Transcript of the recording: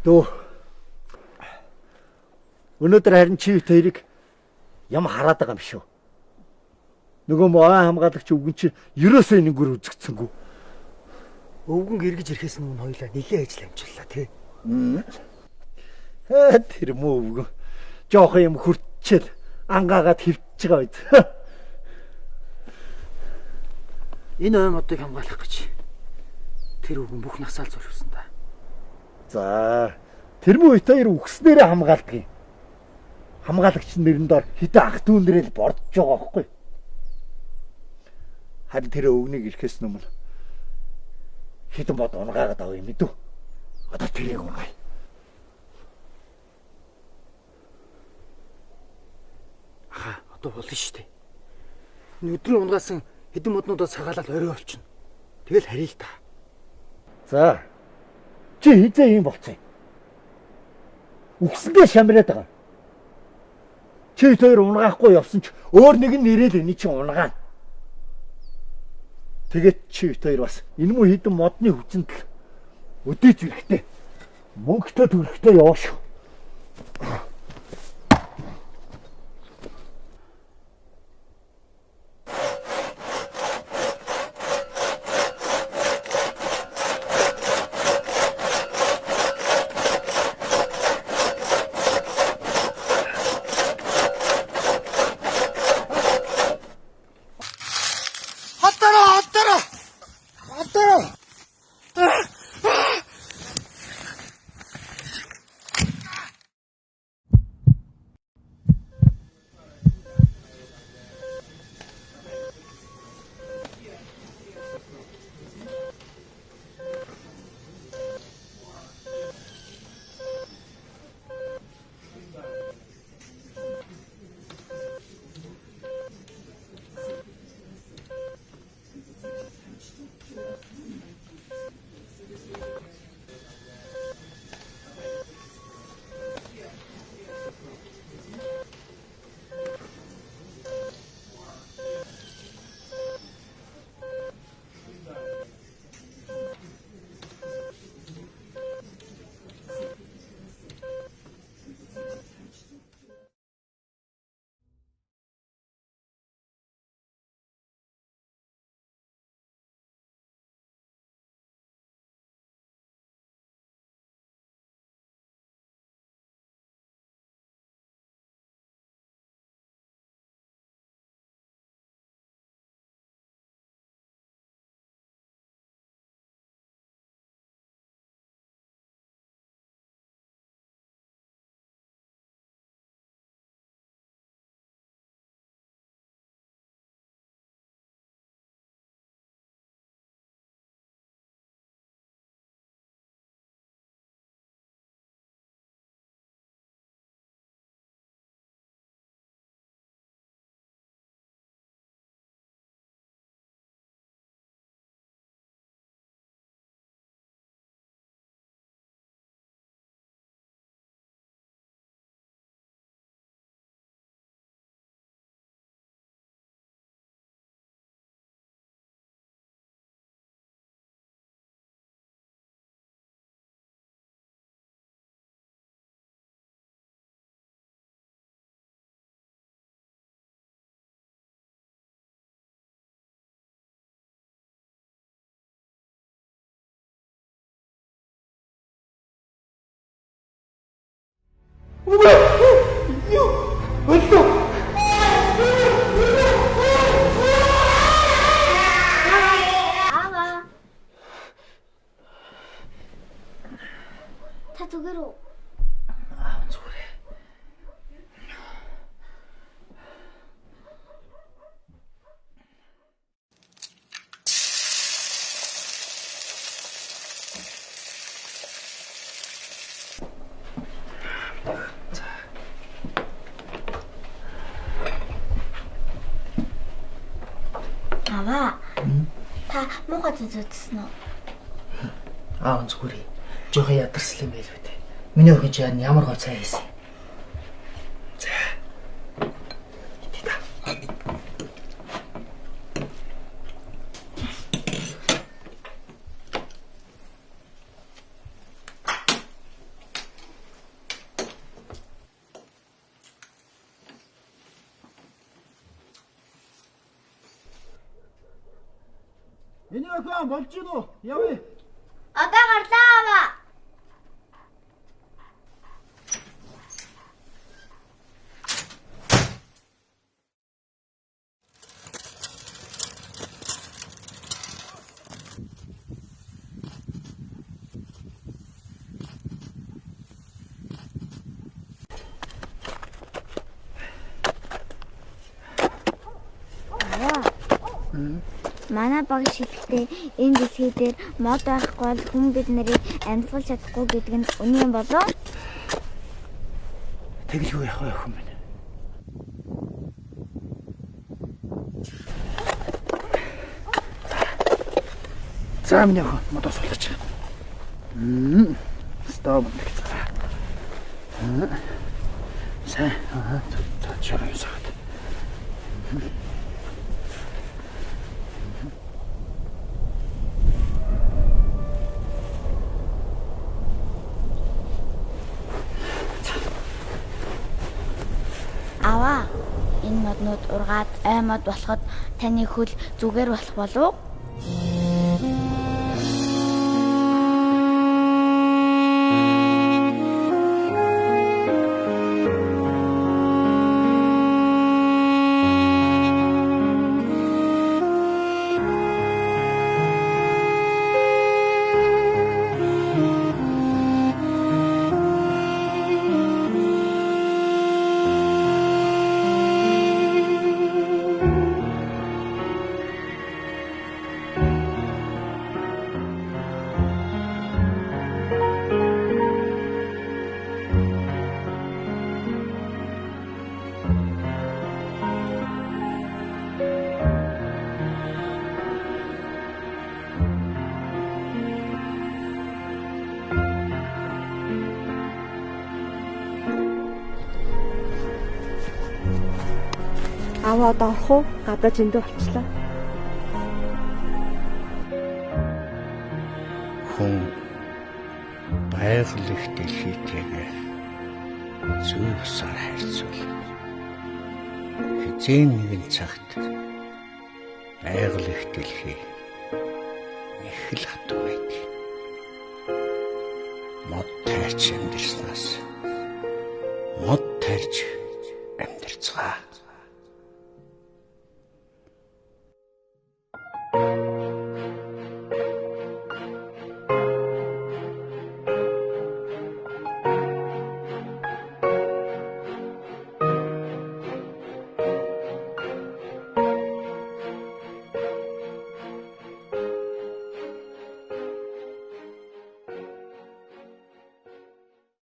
Дөө. Өнөөдөр харин чи хоёрыг ям хараад байгаа юм шүү. Нөгөө маа хамгаалагч өвгөн чи ерөөсөө энэгээр үзэгдсэнгүү. Өвгөн эргэж ирэхээс өмнө хоёулаа нэлээд ажил амжиллаа тий. Тэр мөө өвгөн жоохон юм хүртчихэд ангаагаад хөвтж байгаа үед. Энэ ой модыг хамгаалах гэж тэр өвгөн бүх насаал зориулсан да. За тэр мөө хоёр үгснээрээ хамгаалдаг юм. Хамгаалагч нэрэн доор хитэ ах дүүнэрэл бордож байгаа байхгүй. Харин тэр өвгнийг ирэхээс өмнө хитэн бод унгаагаад авъя юм мэдв. Одоо тэрийг унгая. Одоо болно шүү дээ. Өдрийн унгаасан хэдэн моднуудаа цагаалал орой болчихно. Тэгэл харъя л та. За. Чи хизээ юм болцсон юм. Үгсэндээ шамраад байгаа. Чи хоёр унгаахгүй явсан ч өөр нэг нь нэрэл энэ чинь унгаана. Тэгээд чи хоёр бас энэ муу хідэн модны хүчинд л өдөөж ирэхтэй. Мөнгөтэй төрөхтэй яваа шүү. Та зүгээр үү? Зүгээр. Аваа. Та муухай зүзсэн үү? Зүгээр. Жохоо ядарсан юм байл үү те. Миний охин ч ямар гоо цай хийсэн. За. Иди та. Минако болж гин үү? Явъя. Одоо гарлаа аваа. Манай баг шилжтэй энэ дэлхий дээр мод байхгүй бол хүн бид нарыг амьсгалж чадахгүй гэдэг нь үнэн юм болов? Тэгэлгүй яах вэ хүн минь? За миний охин модос суулгач. Стоп. Сайн. За чараа юусаад. Аваа. Энэ моднууд ургаад аймод болоход таны хөл зүгээр болох болов? Аваа одоо орох уу? Гадаа зөндөө болчихлоо. Хүн байгаль их дэлхийтэйгээ зөв усаар харьцуул. Хизээ нэгэн цагт байгаль их дэлхий их л хатуу байдаг. Мод тайрч амьдрснаас мод тайрч амьдрцгаа.